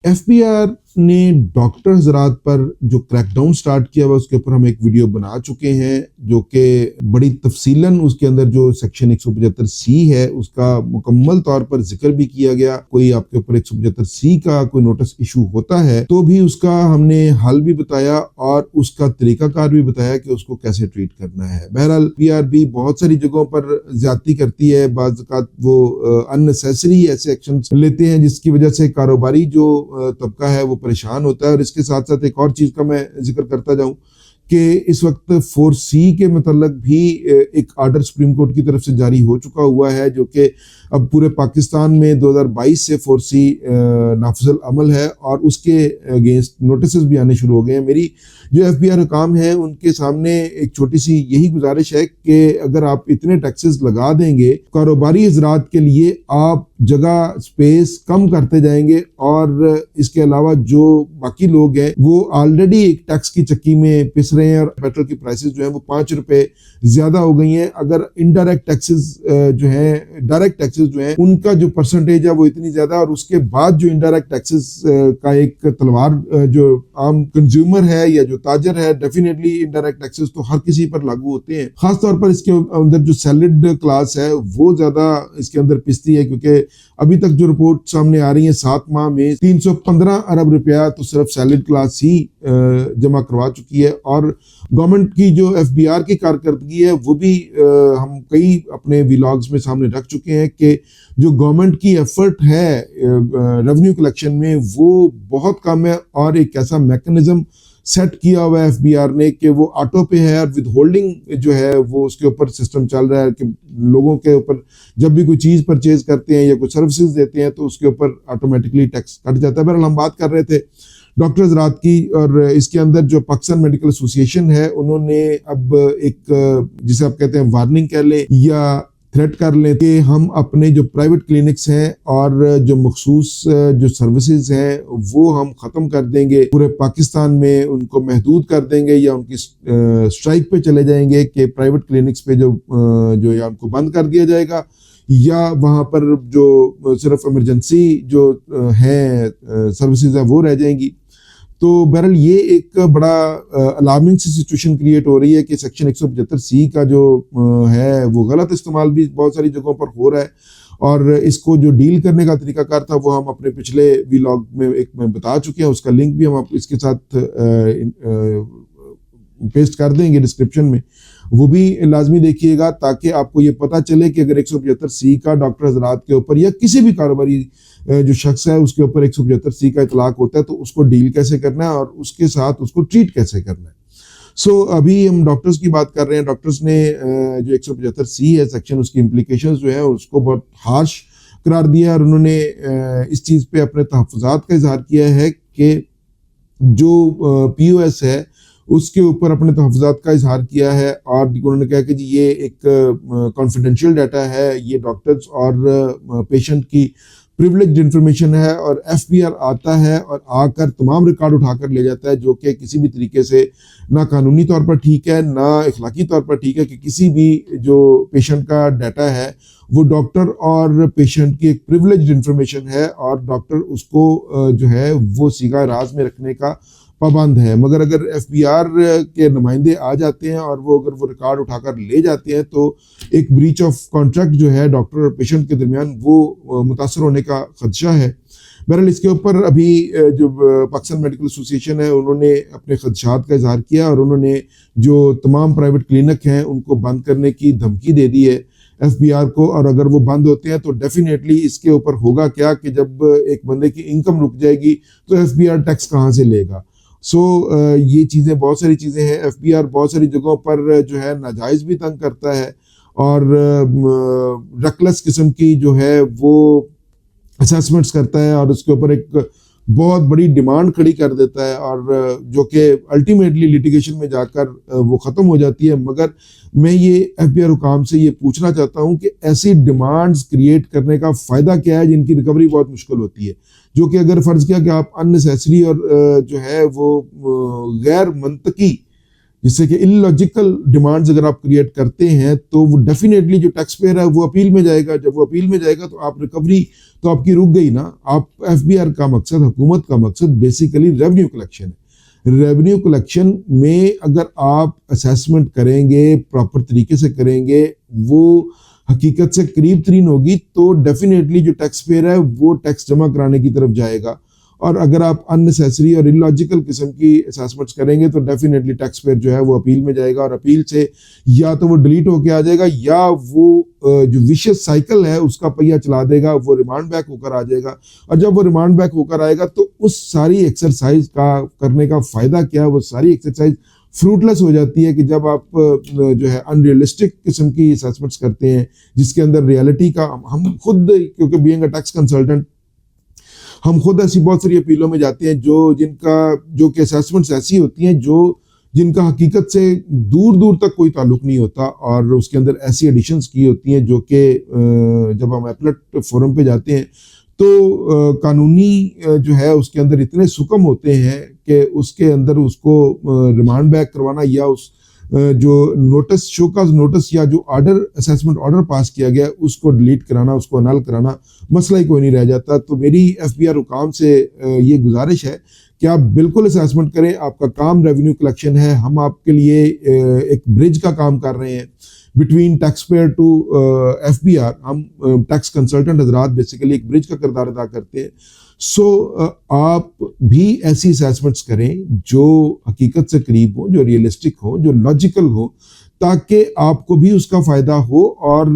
FBR ने doctor हजरात पर जो क्रैकडाउन स्टार्ट किया हुआ उसके ऊपर हम एक वीडियो बना चुके हैं, जो कि बड़ी तफसीलन उसके अंदर जो सेक्शन 175C है उसका मुकम्मल तौर पर जिक्र भी किया गया। कोई आपके ऊपर 175C का कोई नोटिस इशू होता है तो भी उसका हमने हल भी बताया और उसका तरीकाकार भी बताया कि उसको कैसे ट्रीट करना है। बहरहाल पीआर भी बहुत सारी जगहों पर ज्यादती करती है, बाज़ औक़ात वो अननेसेसरी ऐसे एक्शन लेते हैं जिसकी वजह से कारोबारी जो तबका है वो परेशान होता है। और इसके साथ साथ एक और चीज का मैं जिक्र करता जाऊं कि इस वक्त 4C के मतलब भी एक आर्डर सुप्रीम कोर्ट की तरफ से जारी हो चुका हुआ है, जो कि अब पूरे पाकिस्तान में 2022 से 4C नाफिजुल अमल है और उसके अगेंस्ट नोटिस भी आने शुरू हो गए हैं। मेरी जो एफबीआर हुकाम है उनके सामने एक छोटी सी यही गुजारिश है कि अगर आप इतने टैक्सेस लगा देंगे कारोबारी हजरात के लिए, आप जगह स्पेस कम करते जाएंगे और इसके अलावा जो बाकी लोग हैं वो ऑलरेडी एक टैक्स की चक्की में पिस रहे हैं और पेट्रोल की प्राइसेस जो है वो 5 रुपए ज्यादा हो गई हैं। अगर इनडायरेक्ट टैक्सेस जो है, डायरेक्ट टैक्सेस जो है उनका जो परसेंटेज है वो इतनी ज्यादा, और उसके बाद जो इनडायरेक्ट टैक्सेस का एक तलवार जो आम कंज्यूमर है या जो ताजर है, डेफिनेटली इनडायरेक्ट टैक्सेस तो हर किसी पर लागू होते हैं। खासतौर पर इसके अंदर जो सैलड क्लास है वो ज्यादा इसके अंदर पिसती है, क्योंकि अभी तक जो रिपोर्ट सामने आ रही है 7 माह में 315 अरब रुपया तो सिर्फ सैलड क्लास ही जमा करवा चुकी है। और गवर्नमेंट की जो एफबीआर की कारकर्दगी है वो भी हम कई अपने व्लॉग्स में सामने रख चुके हैं कि जो गवर्नमेंट की एफर्ट है रेवेन्यू कलेक्शन में वो बहुत कम है। और एक ऐसा मैकेनिज्म सेट किया हुआ है एफबीआर ने कि वो ऑटो पे है और विद होल्डिंग जो है वो उसके ऊपर सिस्टम चल रहा है कि लोगों के ऊपर जब भी कोई चीज परचेज करते हैं या कोई सर्विसेज देते हैं तो उसके ऊपर ऑटोमेटिकली टैक्स कट जाता है। बहरहाल हम बात कर रहे थे डॉक्टर्स रात की, और इसके अंदर जो पाकिस्तान मेडिकल एसोसिएशन है उन्होंने अब एक जिसे आप कहते हैं वार्निंग कह ले या थ्रेट कर लें कि हम अपने जो प्राइवेट क्लिनिक्स हैं और जो मखसूस जो सर्विसेज हैं वो हम ख़त्म कर देंगे, पूरे पाकिस्तान में उनको महदूद कर देंगे या उनकी स्ट्राइक पे चले जाएंगे कि प्राइवेट क्लिनिक्स पे जो या उनको बंद कर दिया जाएगा या वहाँ पर जो सिर्फ इमरजेंसी जो है सर्विसेज है वो रह जाएंगी। तो बहरहाल ये एक बड़ा अलार्मिंग सी सिचुएशन क्रिएट हो रही है कि सेक्शन 175C का जो है वो गलत इस्तेमाल भी बहुत सारी जगहों पर हो रहा है। और इसको जो डील करने का तरीकाकार था वो हम अपने पिछले व्लॉग में एक में बता चुके हैं, उसका लिंक भी हम इसके साथ पेस्ट कर देंगे डिस्क्रिप्शन में, वो भी लाजमी देखिएगा ताकि आपको ये पता चले कि अगर 175C का डॉक्टर हजरात के ऊपर या किसी भी कारोबारी जो शख्स है उसके ऊपर 175C का इतलाक होता है तो उसको डील कैसे करना है और उसके साथ उसको ट्रीट कैसे करना है। सो अभी हम डॉक्टर्स की बात कर रहे हैं। डॉक्टर्स ने जो 175C है सेक्शन, उसकी इम्प्लीकेशंस जो है उसको बहुत हार्श करार दिया और उन्होंने इस चीज़ पे अपने तहफ़्फ़ुज़ात का इजहार किया है कि जो POS है उसके ऊपर अपने तहफ़्फ़ुज़ात का इजहार किया है और उन्होंने कहा कि जी ये एक कॉन्फिडेंशियल डाटा है, ये डॉक्टर्स और पेशेंट की प्रिविलेज्ड इंफॉर्मेशन है और एफबीआर आता है और आकर तमाम रिकॉर्ड उठाकर ले जाता है, जो कि किसी भी तरीके से ना कानूनी तौर पर ठीक है ना इखलाकी तौर पर ठीक है कि किसी भी जो पेशेंट का डाटा है वो डॉक्टर और पेशेंट की एक प्रिविलेज्ड इंफॉर्मेशन है और डॉक्टर उसको जो है वो सीगा राज में रखने का पाबंद है। मगर अगर एफबीआर के नुमाइंदे आ जाते हैं और वो अगर वो रिकॉर्ड उठाकर ले जाते हैं तो एक ब्रीच ऑफ कॉन्ट्रैक्ट जो है डॉक्टर और पेशेंट के दरमियान वो मुतासर होने का खदशा है। बहरहाल इसके ऊपर अभी जो पाकिस्तान मेडिकल एसोसिएशन है उन्होंने अपने खदशात का इजहार किया और उन्होंने जो तमाम प्राइवेट क्लिनिक हैं उनको बंद करने की धमकी दे दी है एफबीआर को। और अगर वो बंद होते हैं तो डेफिनेटली इसके ऊपर होगा क्या कि जब एक बंदे की इनकम रुक जाएगी तो एफबीआर टैक्स कहाँ से लेगा। सो ये चीज़ें बहुत सारी चीज़ें हैं। एफबीआर बहुत सारी जगहों पर जो है नाजायज़ भी तंग करता है और रकलेस किस्म की जो है वो असेसमेंट्स करता है और उसके ऊपर एक बहुत बड़ी डिमांड खड़ी कर देता है और जो कि अल्टीमेटली लिटिगेशन में जाकर वो ख़त्म हो जाती है। मगर मैं ये एफबीआर हुकाम से ये पूछना चाहता हूँ कि ऐसी डिमांड्स क्रिएट करने का फ़ायदा क्या है जिनकी रिकवरी बहुत मुश्किल होती है, जो कि अगर फ़र्ज़ किया कि आप अननेसेसरी और जो है वो गैर मंतकी जिससे कि इलॉजिकल डिमांड्स अगर आप क्रिएट करते हैं तो वो डेफिनेटली जो टैक्स पेयर है वो अपील में जाएगा। जब वो अपील में जाएगा तो आप रिकवरी तो आपकी रुक गई ना। आप एफबीआर का मकसद, हुकूमत का मकसद बेसिकली रेवेन्यू कलेक्शन है। रेवेन्यू कलेक्शन में अगर आप असेसमेंट करेंगे, प्रॉपर तरीके से करेंगे, वो हकीकत से करीब तरीन होगी तो डेफिनेटली जो टैक्स पेयर है वो टैक्स जमा कराने की तरफ जाएगा। और अगर आप अननेसेसरी और इलॉजिकल किस्म की असेसमेंट्स करेंगे तो डेफिनेटली टैक्स पेयर जो है वो अपील में जाएगा, और अपील से या तो वो डिलीट होके आ जाएगा या वो जो विशियस साइकिल है उसका पहिया चला देगा, वो रिमांड बैक होकर आ जाएगा। और जब वो रिमांड बैक होकर आएगा तो उस सारी एक्सरसाइज का करने का फायदा क्या है? वो सारी एक्सरसाइज फ्रूटलेस हो जाती है कि जब आप जो है अनरियलिस्टिक किस्म की असेसमेंट्स करते हैं जिसके अंदर रियलिटी का हम खुद, क्योंकि बीइंग अ टैक्स कंसल्टेंट हम खुद ऐसी बहुत सारी अपीलों में जाते हैं जो कि असेसमेंट्स ऐसी होती हैं जिनका हकीकत से दूर दूर तक कोई ताल्लुक नहीं होता, और उसके अंदर ऐसी एडिशंस की होती हैं जो कि जब हम एपलेट फोरम पे जाते हैं तो कानूनी जो है उसके अंदर इतने सुकम होते हैं कि उसके अंदर उसको रिमांड बैक करवाना या उस जो नोटिस, शोकाज नोटिस या जो ऑर्डर, असेसमेंट ऑर्डर पास किया गया उसको डिलीट कराना, उसको अनल कराना, मसला ही कोई नहीं रह जाता। तो मेरी एफबीआर हुकाम से ये गुजारिश है कि आप बिल्कुल असेसमेंट करें। आपका काम रेवेन्यू कलेक्शन है, हम आपके लिए एक ब्रिज का काम कर रहे हैं between taxpayer to FBR. हम टैक्स कंसल्टेंट हजरात बेसिकली एक ब्रिज का किरदार अदा करते हैं। सो आप भी ऐसी असेसमेंट्स करें जो हकीकत से करीब हो, जो रियलिस्टिक हो, जो लॉजिकल हो, ताकि आपको भी उसका फायदा हो और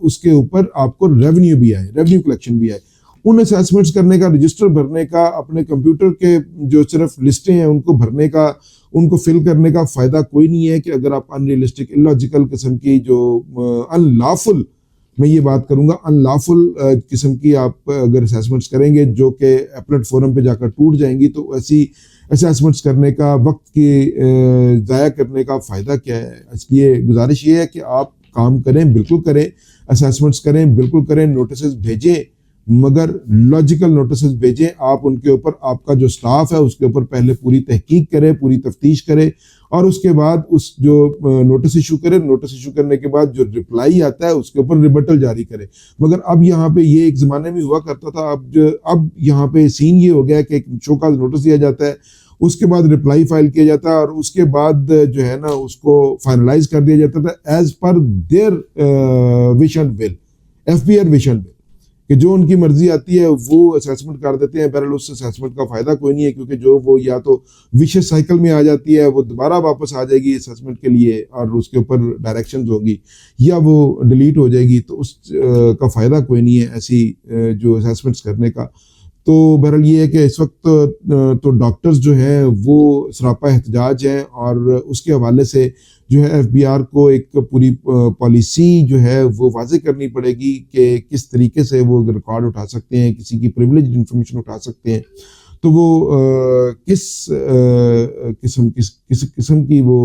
उसके ऊपर आपको रेवेन्यू भी आए, रेवेन्यू कलेक्शन भी आए। उन असेसमेंट्स करने का, रजिस्टर भरने का, अपने कंप्यूटर के जो सिर्फ लिस्टें हैं उनको भरने का, उनको फिल करने का फायदा कोई नहीं है कि अगर आप अनरियलिस्टिक, इलॉजिकल किस्म की जो अनलॉफुल, मैं ये बात करूंगा अनलॉफुल किस्म की आप अगर असेसमेंट्स करेंगे जो कि एपलेट फोरम पे जाकर टूट जाएंगी, तो ऐसी असेसमेंट्स करने का, वक्त के ज़ाया करने का फ़ायदा क्या है? इसलिए गुजारिश ये है कि आप काम करें, बिल्कुल करें, असेसमेंट्स करें, बिल्कुल करें, नोटिस भेजें, मगर लॉजिकल नोटिस भेजें। आप उनके ऊपर, आपका जो स्टाफ है उसके ऊपर पहले पूरी तहकीक करे, पूरी तफ्तीश करे, और उसके बाद उस जो नोटिस इशू करे, नोटिस इशू करने के बाद जो रिप्लाई आता है उसके ऊपर रिबटल जारी करे। मगर अब यहाँ पे ये एक ज़माने में हुआ करता था, अब यहाँ पे सीन ये हो गया कि एक शोकाज नोटिस दिया जाता है, उसके बाद रिप्लाई फाइल किया जाता है, और उसके बाद जो है ना उसको फाइनलाइज कर दिया जाता था एज पर their wish and will, FBR wish and will, कि जो उनकी मर्जी आती है वो असेसमेंट कर देते हैं। बहरहाल उस असेसमेंट का फायदा कोई नहीं है, क्योंकि जो वो या तो विशेष साइकिल में आ जाती है, वो दोबारा वापस आ जाएगी असेसमेंट के लिए और उसके ऊपर डायरेक्शंस होंगी, या वो डिलीट हो जाएगी, तो उस का फायदा कोई नहीं है ऐसी जो असेसमेंट्स करने का। तो बहरहाल ये है कि इस वक्त तो डॉक्टर्स जो हैं वो सरापा एहतजाज हैं, और उसके हवाले से जो है एफबीआर को एक पूरी पॉलिसी जो है वो वाज़ेह करनी पड़ेगी कि किस तरीके से वो रिकॉर्ड उठा सकते हैं, किसी की प्रिविलेज्ड इंफॉर्मेशन उठा सकते हैं, तो वो किस किस्म की वो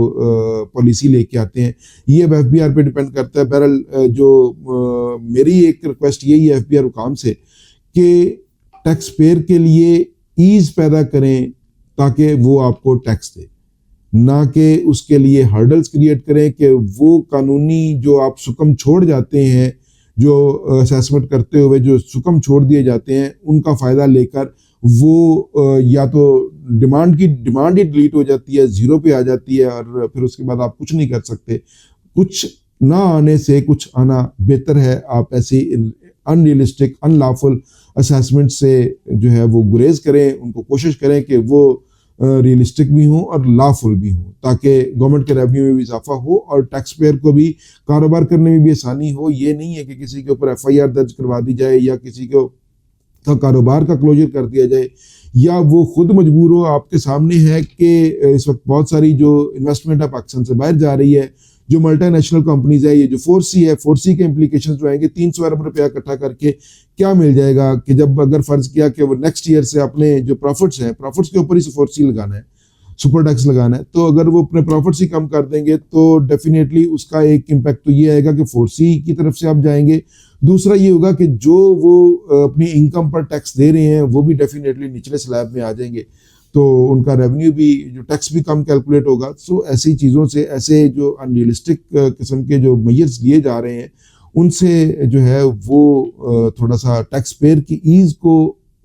पॉलिसी लेके आते हैं, ये अब एफबीआर पे डिपेंड करता है। बहरहाल जो मेरी एक रिक्वेस्ट यही है एफबीआर हुकाम से कि टैक्स पेयर के लिए ईज पैदा करें ताकि वो आपको टैक्स दे, ना कि उसके लिए हर्डल्स क्रिएट करें कि वो कानूनी जो आप सुकम छोड़ जाते हैं, जो असेसमेंट करते हुए जो सुकम छोड़ दिए जाते हैं, उनका फ़ायदा लेकर वो या तो डिमांड ही डिलीट हो जाती है, ज़ीरो पे आ जाती है, और फिर उसके बाद आप कुछ नहीं कर सकते। कुछ ना आने से कुछ आना बेहतर है। आप ऐसे अनरियलिस्टिक, अनलॉफुल असेसमेंट से जो है वो गुरेज करें, उनको कोशिश करें कि वो रियलिस्टिक भी हो और लॉफुल भी हो, ताकि गवर्नमेंट के रेवेन्यू में भी इजाफा हो और टैक्स पेयर को भी कारोबार करने में भी आसानी हो। ये नहीं है कि किसी के ऊपर एफआईआर दर्ज करवा दी जाए या किसी को का कारोबार का क्लोजर कर दिया जाए, या वो खुद मजबूर हो। आपके सामने है कि इस वक्त बहुत सारी जो इन्वेस्टमेंट है पाकिस्तान से बाहर जा रही है, जो मल्टीनेशनल कंपनीज है, ये जो 4C है, 4C के इम्प्लीकेशंस जो आएंगे, 300 अरब रुपया इकट्ठा करके क्या मिल जाएगा कि जब अगर फर्ज किया कि वो नेक्स्ट ईयर से अपने जो प्रॉफिट्स हैं, प्रॉफिट्स के ऊपर ही 4C लगाना है, सुपर टैक्स लगाना है, तो अगर वो अपने प्रॉफिट्स ही कम कर देंगे तो डेफिनेटली उसका एक इम्पैक्ट तो ये आएगा कि 4C की तरफ से आप जाएंगे। दूसरा ये होगा कि जो वो अपनी इनकम पर टैक्स दे रहे हैं वो भी डेफिनेटली निचले स्लैब में आ जाएंगे, तो उनका रेवेन्यू भी, जो टैक्स भी कम कैलकुलेट होगा। सो ऐसी चीज़ों से, ऐसे जो अनरियलिस्टिक किस्म के जो मेजर्स लिए जा रहे हैं उनसे जो है वो थोड़ा सा टैक्स पेयर की ईज को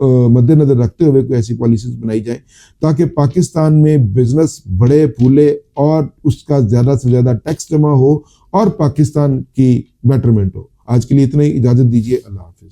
मद्देनजर रखते हुए कोई ऐसी पॉलिसीज बनाई जाए ताकि पाकिस्तान में बिजनेस बढ़े फूले और उसका ज़्यादा से ज़्यादा टैक्स जमा हो और पाकिस्तान की बेटरमेंट हो। आज के लिए इतना ही, इजाज़त दीजिए, अल्लाह हाफिज़।